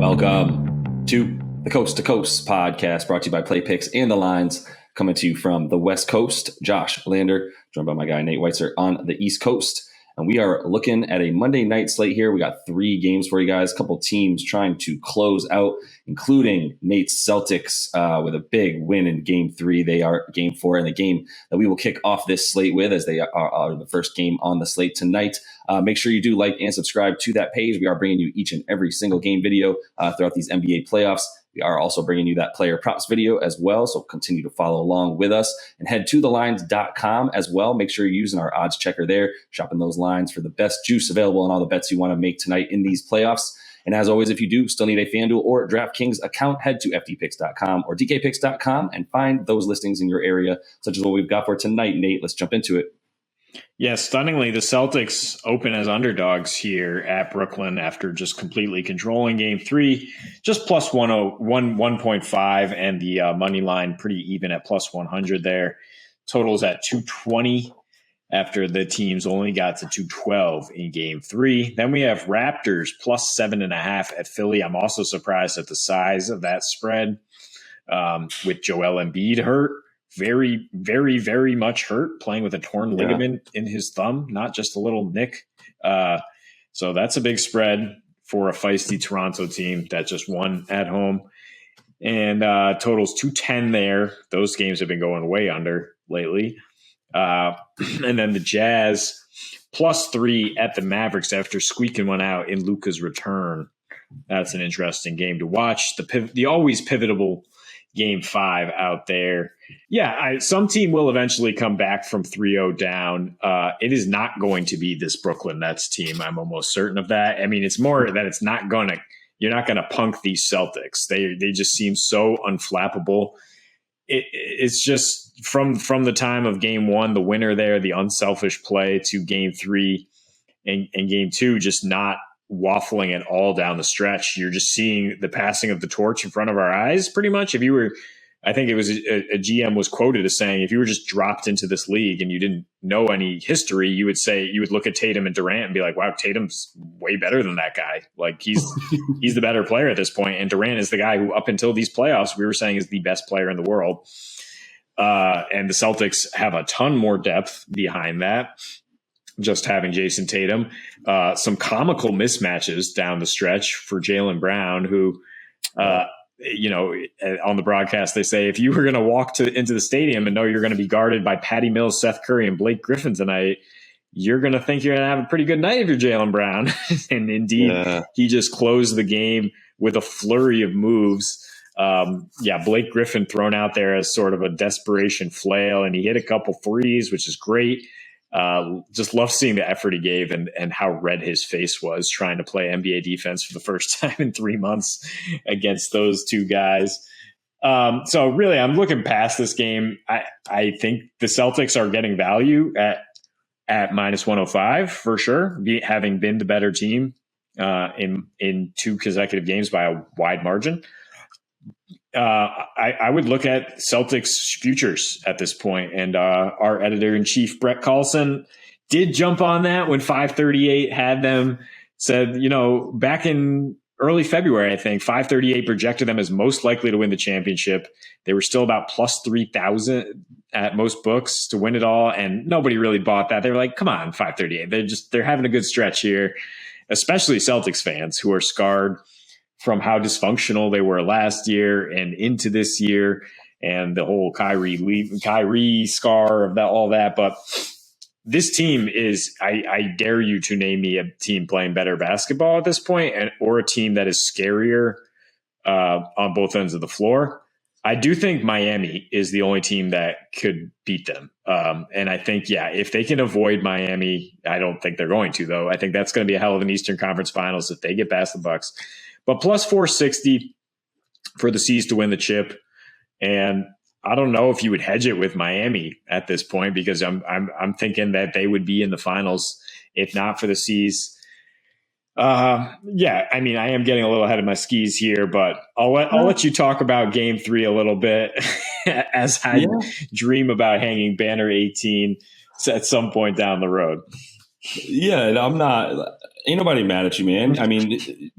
Welcome to the Coast to Coast podcast, brought to you by Play Picks and the Lines, coming to you from the West Coast. Josh Lander, joined by my guy Nate Weitzer on the East Coast. And we are looking at a Monday night slate here. We got 3 games for you guys, a couple teams trying to close out, including Nate's Celtics with a big win in Game 3. They are Game 4 and the game that we will kick off this slate with, as they are the first game on the slate tonight. Make sure you do like and subscribe to that page. We are bringing you each and every single game video throughout these NBA playoffs. We are also bringing you that player props video as well, so continue to follow along with us and head to thelines.com as well. Make sure you're using our odds checker there, shopping those lines for the best juice available and all the bets you want to make tonight in these playoffs. And as always, if you do still need a FanDuel or DraftKings account, head to ftpicks.com or dkpicks.com and find those listings in your area, such as what we've got for tonight. Nate, let's jump into it. Yeah, stunningly, the Celtics open as underdogs here at Brooklyn after just completely controlling Game 3, just plus 1.5, and the money line pretty even at plus 100 there. Totals at 220 after the teams only got to 212 in Game 3. Then we have Raptors plus 7.5 at Philly. I'm also surprised at the size of that spread with Joel Embiid hurt. Very, very, very much hurt, playing with a torn ligament in his thumb, not just a little nick. So that's a big spread for a feisty Toronto team that just won at home. And totals 210 there. Those games have been going way under lately. And then the Jazz plus 3 at the Mavericks after squeaking one out in Luka's return. That's an interesting game to watch. The always pivotal Game 5 out there. Yeah, some team will eventually come back from 3-0 down. It is not going to be this Brooklyn Nets team. I'm almost certain of that. I mean, it's more that it's not going to – you're not going to punk these Celtics. They just seem so unflappable. It's just from the time of Game 1, the winner there, the unselfish play, to Game 3 and Game 2, just not waffling at all down the stretch. You're just seeing the passing of the torch in front of our eyes, pretty much. If you were, I think it was a GM was quoted as saying, if you were just dropped into this league and you didn't know any history, you would look at Tatum and Durant and be like, wow, Tatum's way better than that guy. Like he's the better player at this point. And Durant is the guy who, up until these playoffs, we were saying is the best player in the world. And the Celtics have a ton more depth behind that. Just having Jason Tatum, some comical mismatches down the stretch for Jaylen Brown, who, on the broadcast, they say, if you were going to walk into the stadium and know you're going to be guarded by Patty Mills, Seth Curry, and Blake Griffin tonight, you're going to think you're going to have a pretty good night if you're Jaylen Brown. And indeed, He just closed the game with a flurry of moves. Blake Griffin thrown out there as sort of a desperation flail, and he hit a couple threes, which is great. Just love seeing the effort he gave and how red his face was trying to play NBA defense for the first time in 3 months against those two guys. So really, I'm looking past this game. I think the Celtics are getting value at minus 105 for sure, having been the better team in 2 consecutive games by a wide margin. I would look at Celtics futures at this point, and our editor-in-chief, Brett Carlson, did jump on that when 538 had them, said, back in early February, I think, 538 projected them as most likely to win the championship. They were still about plus 3,000 at most books to win it all, and nobody really bought that. They were like, come on, 538. They're having a good stretch here, especially Celtics fans who are scarred from how dysfunctional they were last year and into this year, and the whole Kyrie scar of that, all that. But this team is, I dare you to name me a team playing better basketball at this point, or a team that is scarier on both ends of the floor. I do think Miami is the only team that could beat them. And I think, if they can avoid Miami, I don't think they're going to, though. I think that's going to be a hell of an Eastern Conference Finals if they get past the Bucks. But plus 460 for the C's to win the chip. And I don't know if you would hedge it with Miami at this point, because I'm thinking that they would be in the finals if not for the C's. I am getting a little ahead of my skis here, but I'll let you talk about Game 3 a little bit as I dream about hanging Banner 18 at some point down the road. Yeah, and I'm not. Ain't nobody mad at you, man. I mean,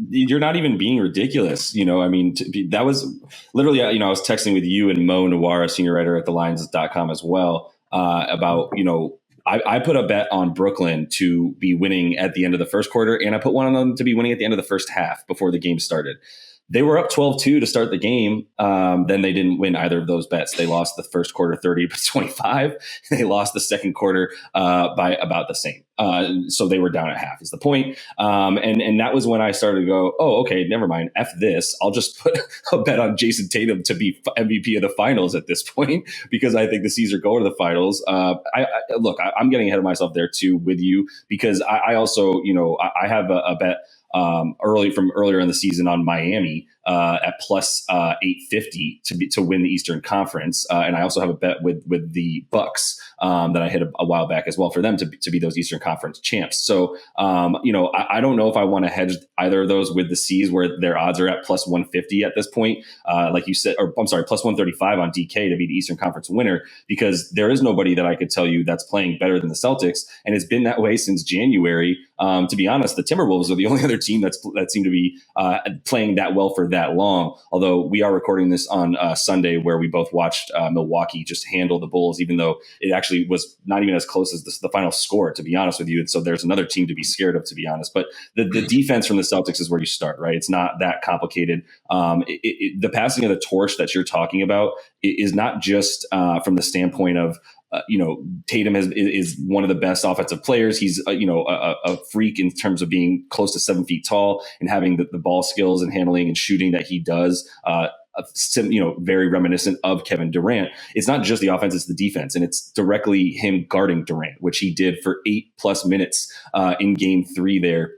you're not even being ridiculous. I mean, that was literally, I was texting with you and Mo Nawara, senior writer at thelines.com as well, about, I put a bet on Brooklyn to be winning at the end of the first quarter, and I put one on them to be winning at the end of the first half before the game started. They were up 12-2 to start the game. Then they didn't win either of those bets. They lost the first quarter 30-25. They lost the second quarter by about the same. So they were down at half is the point. And that was when I started to go, oh, okay, never mind. F this. I'll just put a bet on Jason Tatum to be MVP of the finals at this point, because I think the C's are going to the finals. I'm getting ahead of myself there too with you, because I also, I have a bet earlier in the season on Miami at plus 850 to win the Eastern Conference, and I also have a bet with the Bucks that I hit a while back as well for them to be those Eastern Conference champs. So I don't know if I want to hedge either of those with the C's, where their odds are at plus 150 at this point, like you said, or I'm sorry, plus 135 on DK to be the Eastern Conference winner, because there is nobody that I could tell you that's playing better than the Celtics, and it's been that way since January. To be honest, the Timberwolves are the only other team that seem to be playing that well for that long. Although we are recording this on Sunday, where we both watched Milwaukee just handle the Bulls, even though it actually was not even as close as the final score, to be honest with you. And so there's another team to be scared of, to be honest. But the defense from the Celtics is where you start, right? It's not that complicated. The passing of the torch that you're talking about is not just from the standpoint of Tatum is one of the best offensive players. He's a freak in terms of being close to 7 feet tall and having the ball skills and handling and shooting that he does. Very reminiscent of Kevin Durant. It's not just the offense, it's the defense, and it's directly him guarding Durant, which he did for 8+ minutes in Game 3 there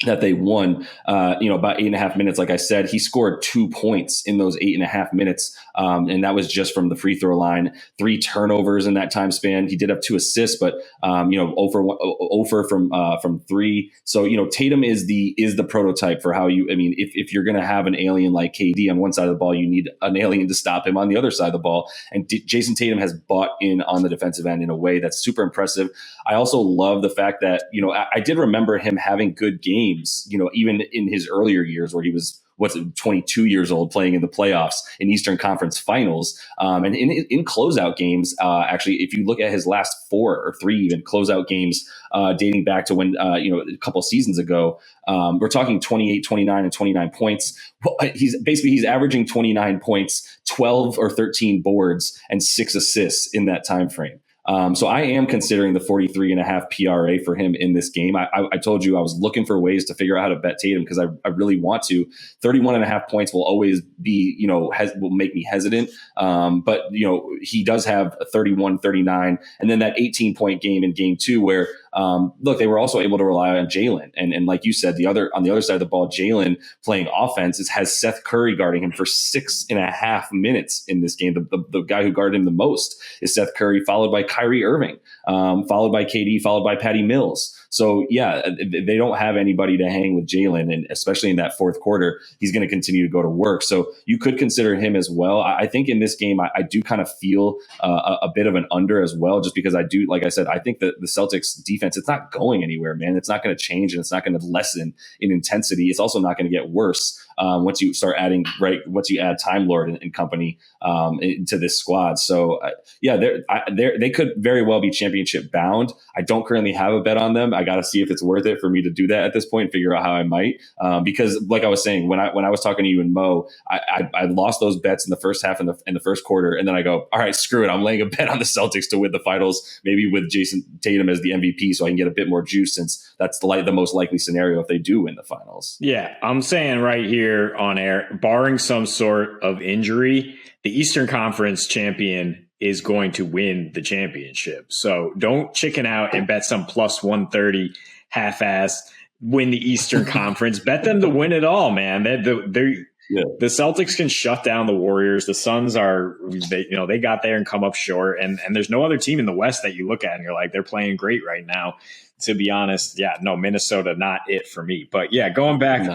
that they won, about 8.5 minutes. Like I said, he scored 2 points in those 8.5 minutes. And that was just from the free throw line, 3 turnovers in that time span. He did have 2 assists, but, over from 3. So, Tatum is the prototype for how if you're going to have an alien like KD on one side of the ball, you need an alien to stop him on the other side of the ball. And Jason Tatum has bought in on the defensive end in a way that's super impressive. I also love the fact that, I did remember him having good games, even in his earlier years where he was 22 years old playing in the playoffs in Eastern Conference Finals. And in closeout games, actually, if you look at his last 4 or 3 even closeout games dating back to when, a couple seasons ago, we're talking 28, 29, and 29 points. He's averaging 29 points, 12 or 13 boards, and 6 assists in that time frame. So I am considering the 43.5 PRA for him in this game. I told you I was looking for ways to figure out how to bet Tatum because I really want to. 31.5 points will always be, will make me hesitant. But he does have a 31, 39, and then that 18-point game in Game 2 where, they were also able to rely on Jalen. And like you said, on the other side of the ball, Jalen playing offense has Seth Curry guarding him for 6.5 minutes in this game. The guy who guarded him the most is Seth Curry, followed by Kyrie Irving, followed by KD, followed by Patty Mills. So, yeah, they don't have anybody to hang with Jalen, and especially in that fourth quarter, he's going to continue to go to work. So you could consider him as well. I think in this game, I do kind of feel a bit of an under as well, just because I do, like I said, I think that the Celtics defense, it's not going anywhere, man. It's not going to change, and it's not going to lessen in intensity. It's also not going to get worse once you start once you add Time Lord and company into this squad. So, they could very well be championship bound. I don't currently have a bet on them. I got to see if it's worth it for me to do that at this point and figure out how I might. Because like I was saying, when I was talking to you and Mo, I lost those bets in the first half and the first quarter. And then I go, all right, screw it. I'm laying a bet on the Celtics to win the finals, maybe with Jason Tatum as the MVP, so I can get a bit more juice, since that's the most likely scenario if they do win the finals. Yeah, I'm saying right here on air, barring some sort of injury, the Eastern Conference champion is going to win the championship. So don't chicken out and bet some plus 130 half-assed win the Eastern Conference. Bet them to win it all, man. The Celtics can shut down the Warriors. The Suns they got there and come up short. And there's no other team in the West that you look at and you're like, they're playing great right now. To be honest, Minnesota, not it for me. But going back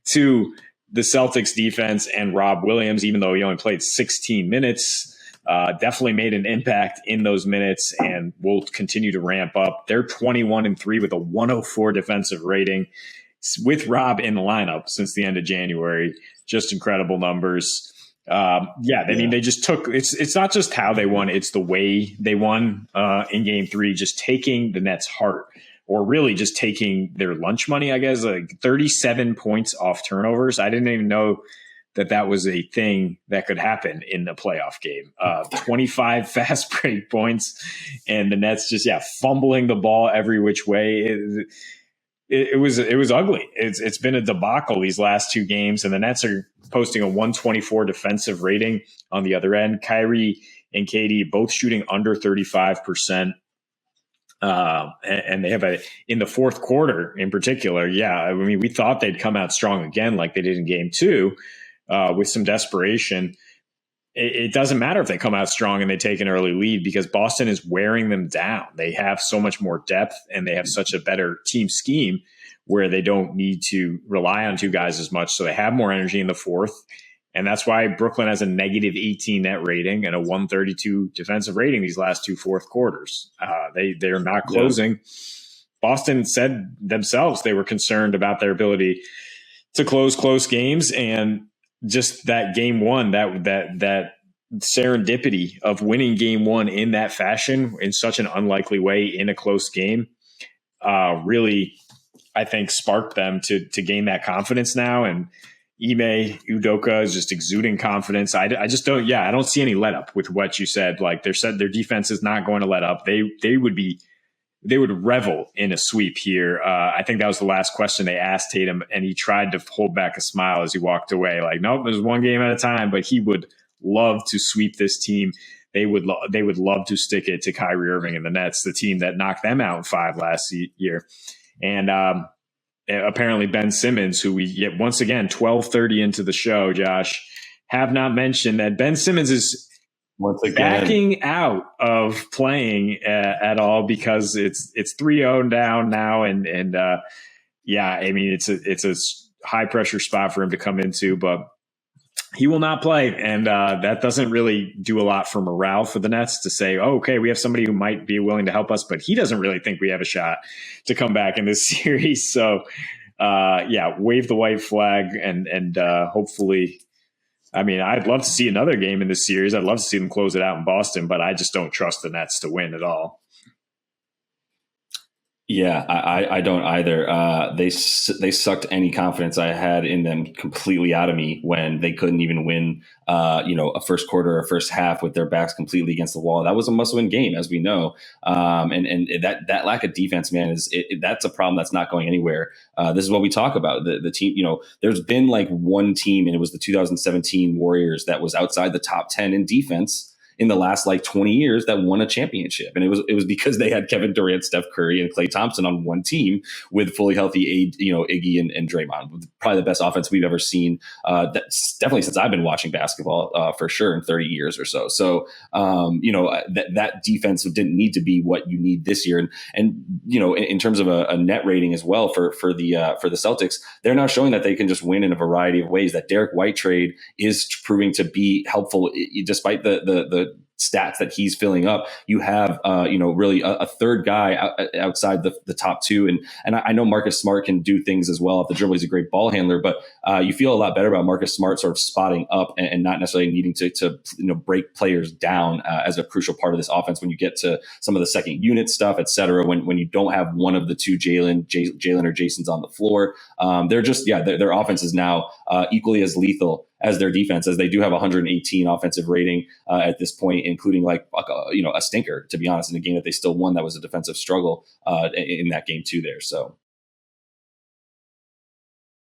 to the Celtics defense and Rob Williams, even though he only played 16 minutes, definitely made an impact in those minutes and will continue to ramp up. They're 21-3 with a 104 defensive rating with Rob in the lineup since the end of January. Just incredible numbers. I mean, they just took it's not just how they won, it's the way they won in game 3, just taking the Nets' heart, or really just taking their lunch money, I guess. Like 37 points off turnovers. I didn't even know that was a thing that could happen in the playoff game. 25 fast break points, and the Nets just fumbling the ball every which way. It was ugly. It's been a debacle these last 2 games, and the Nets are posting a 124 defensive rating on the other end. Kyrie and KD both shooting under 35%. And they have in the fourth quarter in particular. I mean, we thought they'd come out strong again, like they did in game 2, with some desperation. It doesn't matter if they come out strong and they take an early lead, because Boston is wearing them down. They have so much more depth, and they have such a better team scheme where they don't need to rely on 2 guys as much. So they have more energy in the fourth. And that's why Brooklyn has a negative 18 net rating and a 132 defensive rating these last 2 fourth quarters. They're not closing. Yeah. Boston said themselves they were concerned about their ability to close games, and just that game 1, that serendipity of winning game 1 in that fashion, in such an unlikely way in a close game, really, I think, sparked them to gain that confidence now. And Ime Udoka is just exuding confidence. I just don't. I don't see any let up with what you said. Like, their defense is not going to let up. They would revel in a sweep here. I think that was the last question they asked Tatum, and he tried to hold back a smile as he walked away. Like, nope, there's one game at a time. But he would love to sweep this team. They would love to stick it to Kyrie Irving and the Nets, the team that knocked them out in 5 last year. And apparently Ben Simmons, who we get once again 12:30 into the show, Josh, have not mentioned that Ben Simmons is once again backing out of playing at all, because it's 3-0 down now, and I mean, it's a high pressure spot for him to come into, but he will not play, and that doesn't really do a lot for morale for the Nets to say, oh, okay, we have somebody who might be willing to help us, but he doesn't really think we have a shot to come back in this series. So, wave the white flag, and hopefully, I mean, I'd love to see another game in this series. I'd love to see them close it out in Boston, but I just don't trust the Nets to win at all. Yeah, I don't either. They sucked any confidence I had in them completely out of me when they couldn't even win, a first quarter or first half with their backs completely against the wall. That was a must-win game, as we know. And that lack of defense, man, that's a problem that's not going anywhere. This is what we talk about. The team, there's been like one team, and it was the 2017 Warriors, that was outside the top 10 in defense in the last 20 years that won a championship. And it was because they had Kevin Durant, Steph Curry, and Klay Thompson on one team with fully healthy Iggy and Draymond. Probably the best offense we've ever seen. That's definitely since I've been watching basketball, for sure, in 30 years or so. So, that defense didn't need to be what you need this year. And in terms of a net rating as well for the Celtics, they're now showing that they can just win in a variety of ways. That Derek White trade is proving to be helpful, despite the stats that he's filling up. You have, really a third guy outside the top 2. And I know Marcus Smart can do things as well. Off the dribble, he's a great ball handler, but you feel a lot better about Marcus Smart sort of spotting up and not necessarily needing to break players down as a crucial part of this offense when you get to some of the second unit stuff, et cetera, when you don't have one of the 2 Jalen or Jason's on the floor. They're just, their offense is now equally as lethal as their defense, as they do have 118 offensive rating at this point, including a stinker, to be honest, in a game that they still won. That was a defensive struggle in that game too there. So